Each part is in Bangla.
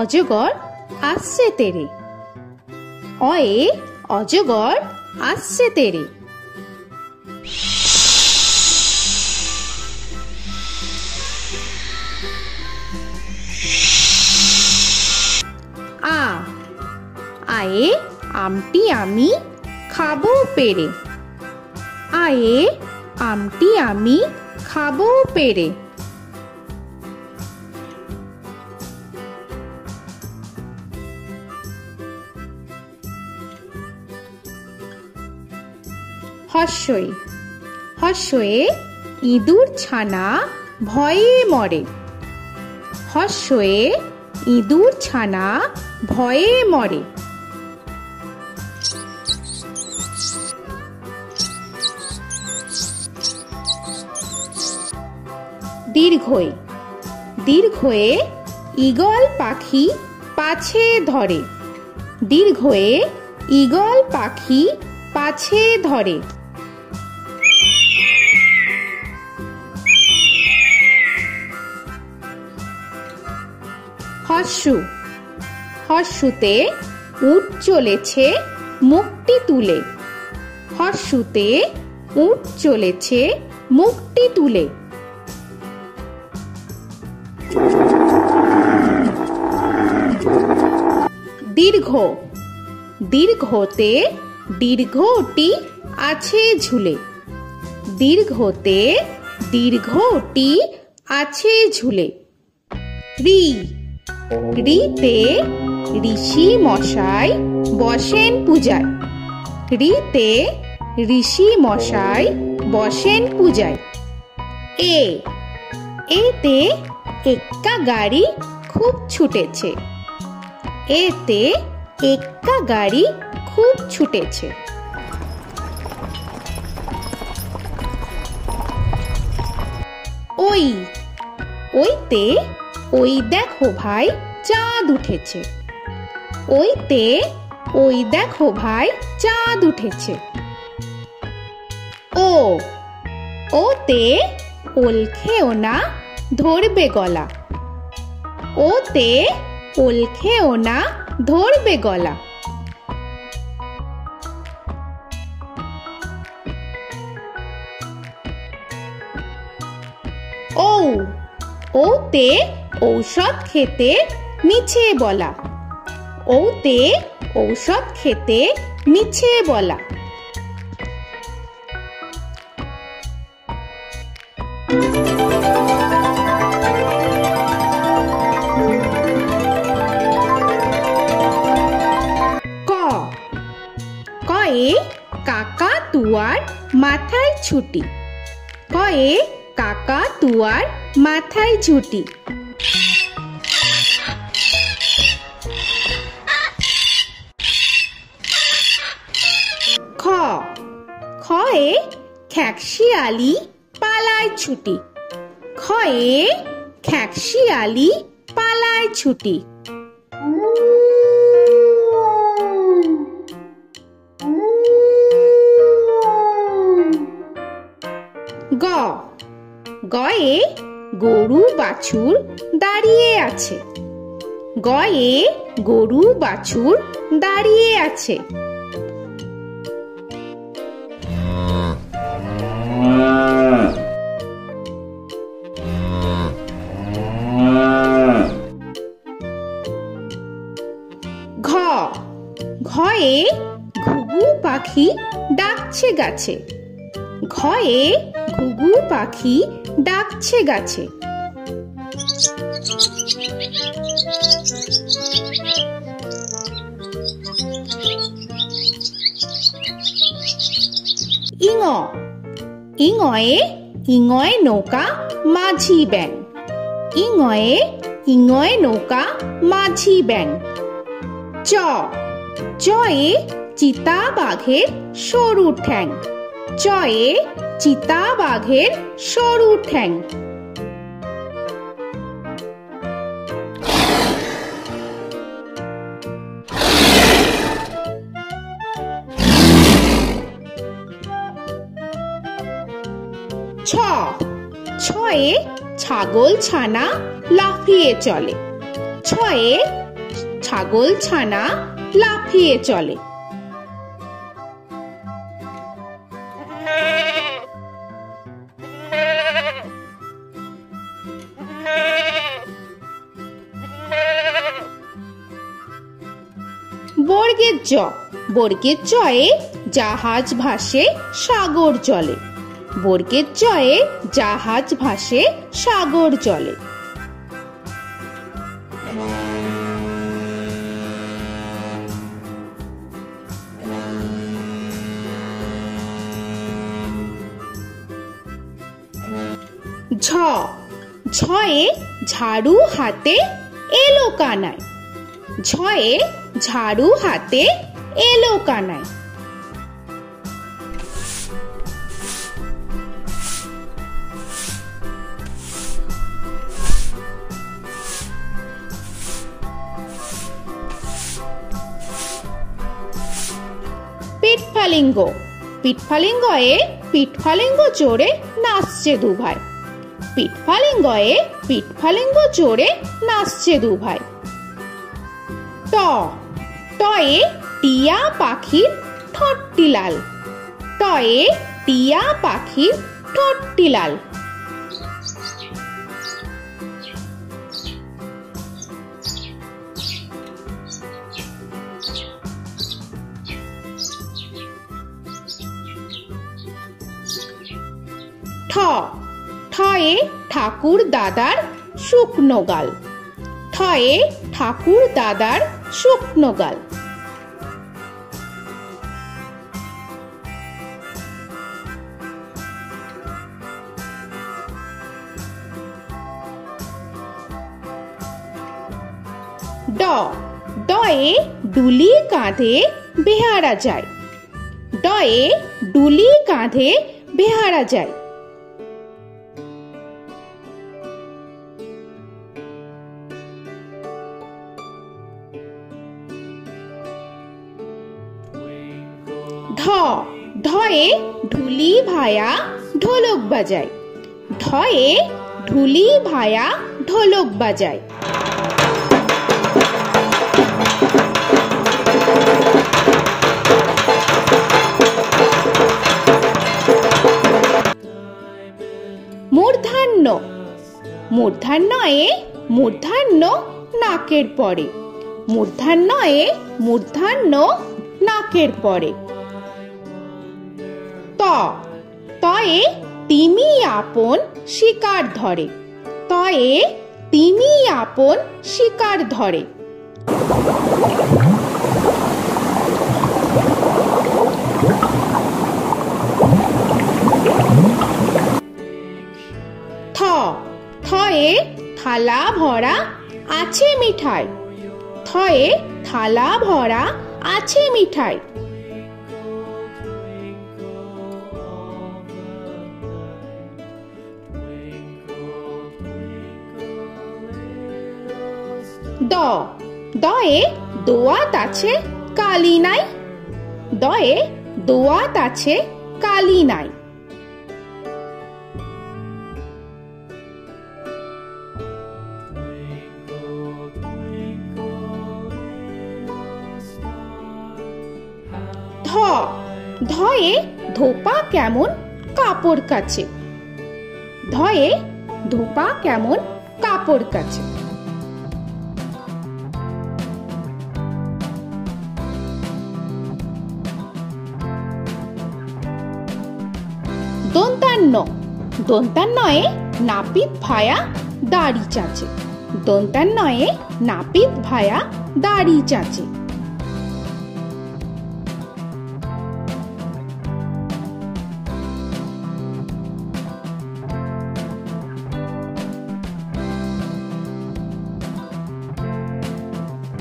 অজগর আসছে তেরে। অয়ে অজগর আসছে তেরে। আ আয়ে আমটি আমি খাবো পেরে। আয়ে আমটি আমি খাবো পেরে। হর্ষই হর্ষয়ে ইঁদুর ছানা ভয়ে মরে। হর্ষয়ে ইঁদুর ছানা ভয়ে মরে। দীর্ঘই দীর্ঘয়ে ঈগল পাখি পাছে ধরে। দীর্ঘয়ে ঈগল পাখি পাছে ধরে। হর্ষু হর্ষুতে উট চলেছে মুখটি তুলে। হর্ষুতে উট চলেছে মুখটি তুলে। দীর্ঘ দীর্ঘতে দীর্ঘটি আছে ঝুলে। দীর্ঘতে দীর্ঘটি আছে ঝুলে। ঋ ঋতে ঋষি মশাই বসেন পূজায়। ঋতে ঋষি মশাই বসেন পূজায়। এ এতে এক্কা গাড়ি খুব ছুটেছে। এতে এক্কা গাড়ি খুব ছুটেছে। ওই ওইতে ওই দেখো ভাই চাঁদ উঠেছে। ওইতে ওই দেখো ভাই চাঁদ উঠেছে। ও ওতে ওল খেও না ধরবে গলা। ওতে ওল খেও না ধরবে গলা। ও ওতে ঔষধ খেতে মিছে বলা। ওতে ঔষধ খেতে মিছে বলা। ক কয়ে কাকাতুয়ার মাথায় ছুটি। কয়ে কাকাতুয়ার মাথায় ঝুঁটি। খ খয়ে খ্যাকশিয়ালি পালায় ছুটি। খয়ে খ্যাকশিয়ালি পালায় ছুটি। গ গয়ে গরু বাছুর দাঁড়িয়ে আছে। গয়ে গরু বাছুর দাঁড়িয়ে আছে। ঘ ঘয়ে ঘুঘু পাখি ডাকছে গাছে। ঘয়ে ঘুঘু পাখি ডাকছে গাছে। ইঙ ইঙয়ে ইঙয়ে নৌকা মাঝি ব্যাং। ইঙয়ে ইঙয়ে নৌকা মাঝি ব্যাং। চ চয়ে চিতা বাঘের সরু ঠ্যাং। চয়ে চিতা বাঘের সরু ঠ্যাং। ছ ছয়ে ছাগল ছানা লাফিয়ে চলে। ছয়ে ছাগল ছানা লাফিয়ে চলে। বর্গের জ। বর্গের জয়ে জাহাজ ভাসে সাগর জলে। বর্গের জয়ে জাহাজ ভাসে সাগর জলে। ঝ। ঝয়ে ঝাড়ু হাতে এলো কানায়। ঝয়ে ঝাড়ু হাতে এলো কানায়। পিঠফালিঙ্গ। পিঠফালিঙ্গয়ে পিঠফালিঙ্গ চড়ে নাচছে দুভাই। পিঠফালিঙ্গয়ে পিঠফালিঙ্গ চড়ে নাচছে দুভাই। ট। টয়ে টিয়া পাখির ঠোঁটটি লাল। টয়ে টিয়া পাখির ঠোঁটটি লাল। ঠ। ঠয়ে ঠাকুর দাদার শুকনো গাল। ঠয়ে ঠাকুর দাদার শুকনো গাল। ড। ডয়ে ডুলি কাঁধে বেহারা যায়। ডয়ে ডুলি কাঁধে বেহারা যায়। ঢ। ঢয়ে ঢুলি ভায়া ঢোলক বাজায়। ঢয়ে ঢুলি ভায়া ঢোলক বাজায়। মূর্ধন্য। মূর্ধন্যয়ে মূর্ধন্য নাকের পরে। মূর্ধন্যয়ে মূর্ধন্য নাকের পরে। ত। তয়ে তিমি আপন শিকার ধরে। তয়ে তিমি আপন শিকার ধরে। থ। থয়ে থালা ভরা আছে মিঠাই। থয়ে থালা ভরা আছে মিঠাই। দ। দয়ে দোয়াত আছে কালি নাই। দয়ে দোয়াত আছে কালি নাই। ধ। ধয়ে ধোপা কেমন কাপড় কাছে। ধয়ে ধোপা কেমন কাপড় কাছে। দন্তান্ন। দন্তান্নয়ে নাপিত ভায়া দাড়ি চাচে। দন্তান্নয়ে নাপিত ভায়া দাড়ি চাচে।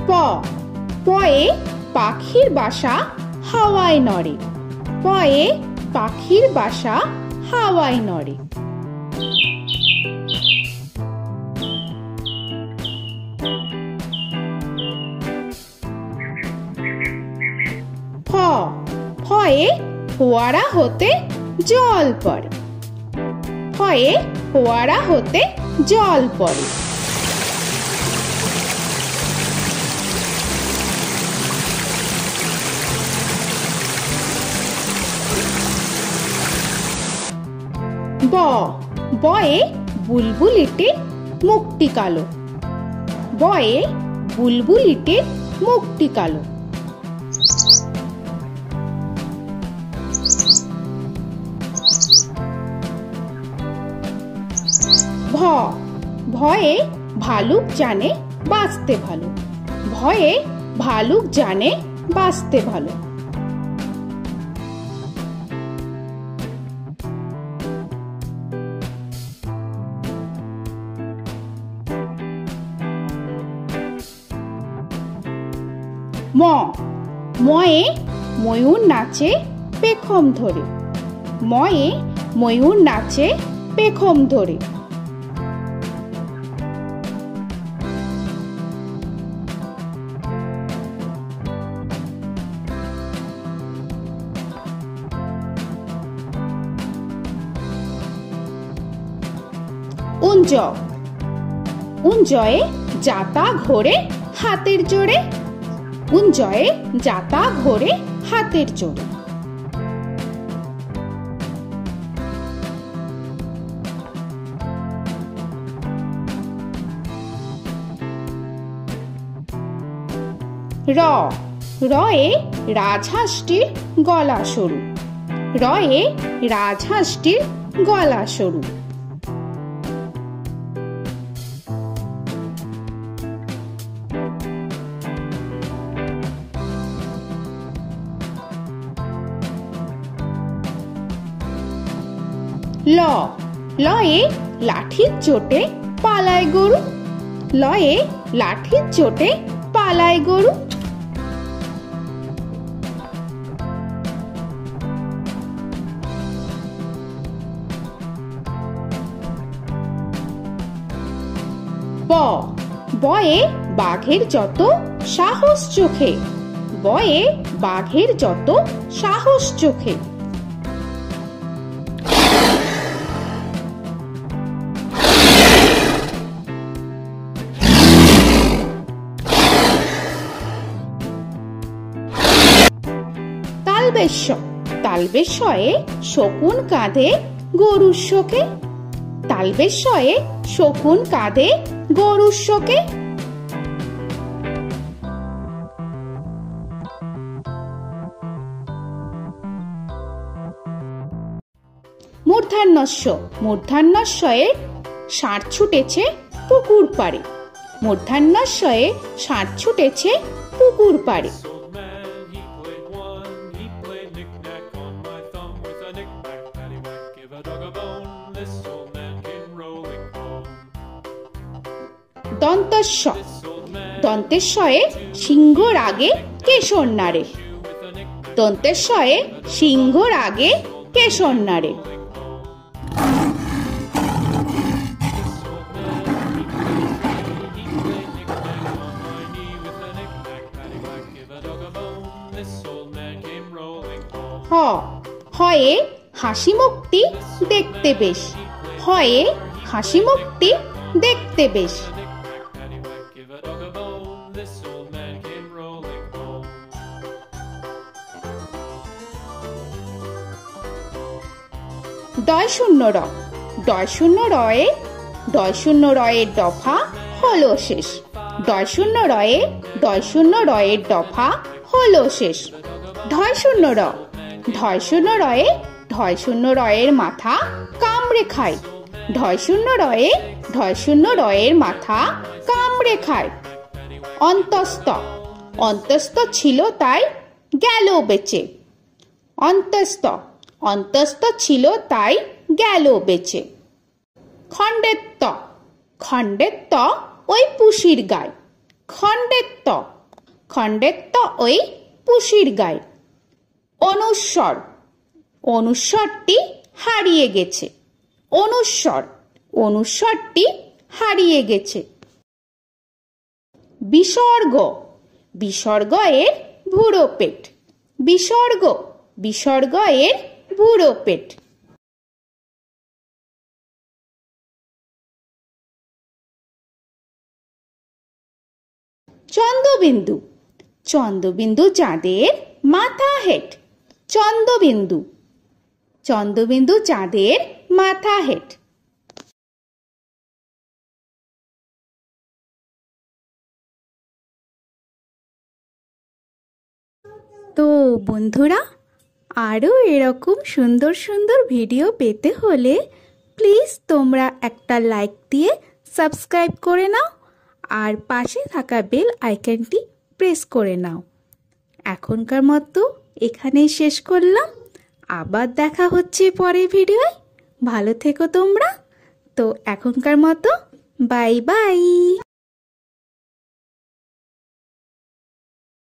প। পয়ে পাখির বাসা হাওয়ায় নড়ে। পয়ে পাখির বাসা হাওয়ায় নড়ে। ফ। ফয়ে ফোয়ারা হতে জল পড়ে। ফয়ে ফোয়ারা হতে জল পড়ে। ব বয়ে বুলবুলিটির মুখটি কালো। বয়ে বুলবুলিটির মুখটি কালো। ভ ভয়ে ভালুক জানে বাঁচতে ভালো। ভয়ে ভালুক জানে বাঁচতে ভালো। ম ময়ে ময়ূর নাচে পেখম ধরে। ময়ে ময়ূর নাচে পেখম ধরে। উঞ্জ উঞ্জয়ে যাতা ঘোরে হাতের জোরে। উঞ্জয়ে যাতা ঘোরে হাতের জোরে। র রয়ে রাজহাঁসটির গলা সরু। রয়ে রাজহাঁসটির গলা সরু। ল লয়ে লাঠির চোটে পালায় গরু। লয়ে লাঠির চোটে পালায় গরু। ব বয়ে বাঘের যত সাহস চোখে। বয়ে বাঘের যত সাহস চোখে। তালবেশ্য তালবেশ্যয়ে শকুন কাঁধে গরুর শোকে। তালবেশ্যয়ে শকুন কাঁধে গরুর শোকে। মূর্ধন্যস্য মূর্ধন্যস্বয়ে ষাঁড় ছুটেছে পুকুর পাড়ে। মূর্ধন্যস্বয়ে ষাঁড় ছুটেছে পুকুর পাড়ে। দন্তস্ব দন্তেশ্বয়ে সিংহর আগে কেশর নাড়ে। দন্তেশ্বয়ে সিংহর আগে কেশর নাড়ে। হ হয়ে হাসি মুখটি দেখতে বেশ। হয়ে হাসি মুখটি দেখতে বেশ। ডয় শূন্য র ডয় শূন্য রয়ে ডয় শূন্য রয়ের দফা হলো শেষ। ডয় শূন্য রয়ে ডয় শূন্য রয়ের দফা হলো শেষ। ঢয় শূন্য র ঢয় শূন্য রয়ে ঢয় শূন্য রয়ের মাথা কামড়ে খায়। ঢয় শূন্য রয়ে ঢয় শূন্য রয়ের মাথা কামড়ে খায়। অন্তস্থ অন্তস্থ ছিল তাই গেল বেঁচে। অন্তস্থ অন্তস্থ ছিল তাই গেল বেঁচে। খণ্ডেত্ব খণ্ডেত্ব ওই পুষির গায়। খণ্ডেত্ব খণ্ডেত্ব ওই পুষির গায়। অনুস্বর অনুস্বরটি হারিয়ে গেছে। অনুস্বর অনুস্বরটি হারিয়ে গেছে। বিসর্গ বিসর্গ এর ভুরো পেট। বিসর্গ বিসর্গ এর ভুরো পেট। চন্দ্রবিন্দু চন্দ্রবিন্দু চাঁদের মাথা হেট। চন্দ্রবিন্দু চন্দ্রবিন্দু চাঁদের মাথা হেট। তো বন্ধুরা, আরও এরকম সুন্দর সুন্দর ভিডিও পেতে হলে প্লিজ তোমরা একটা লাইক দিয়ে সাবস্ক্রাইব করে নাও আর পাশে থাকা বেল আইকনটি প্রেস করে নাও। এখনকার মতো এখানেই শেষ করলাম, আবার দেখা হচ্ছে পরের ভিডিওয়। ভালো থেকো তোমরা। তো এখনকার মতো বাই বাই।